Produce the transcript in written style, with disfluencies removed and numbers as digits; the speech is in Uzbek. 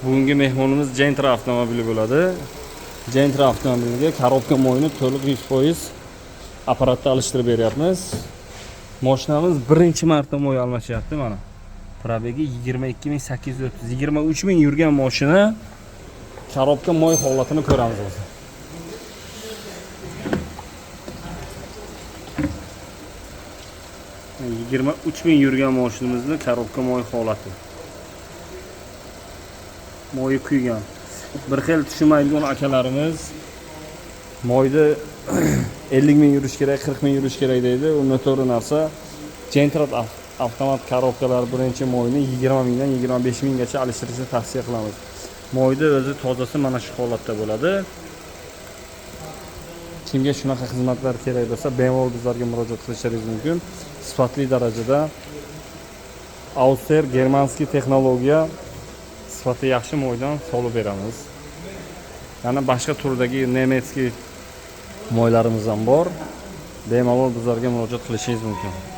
Bugungi mehmonimiz Gentra avtomobili bo'ladi. Gentra avtomobiliga korobka moyini to'liq 100% apparatda alishtirib beryapmiz. Mashinamiz birinchi marta moy almashyapti mana. Probegi 22830, 23000 yurgan mashina. Korobka moy holatini ko'ramiz hozir. Yigirma 3000 yurgan mashinamizni korobka moy holati. Moyi kuygan. Bir xil tushunmaydigan akalarimiz moyda 50 000 yurish kerak, 40 000 yurish kerak deydi. U noto'g'ri narsa. Gentra avtomat korobkalar birinchi moyni 20 mingdan 25 minggacha alishtirishni tavsiya qilamiz. Moyda o'zi tozasi mana shu holatda bo'ladi. Kimga shunaqa xizmatlar kerak bo'lsa, bemalol bizlarga murojaat qilishingiz mumkin. Sifatli darajada Auster germanskiy texnologiya sifati yaxshi moydan solib beramiz. Yana boshqa turdagi nemetskiy moylarimiz ham bor. Bemalol bizlarga murojaat qilishingiz mumkin.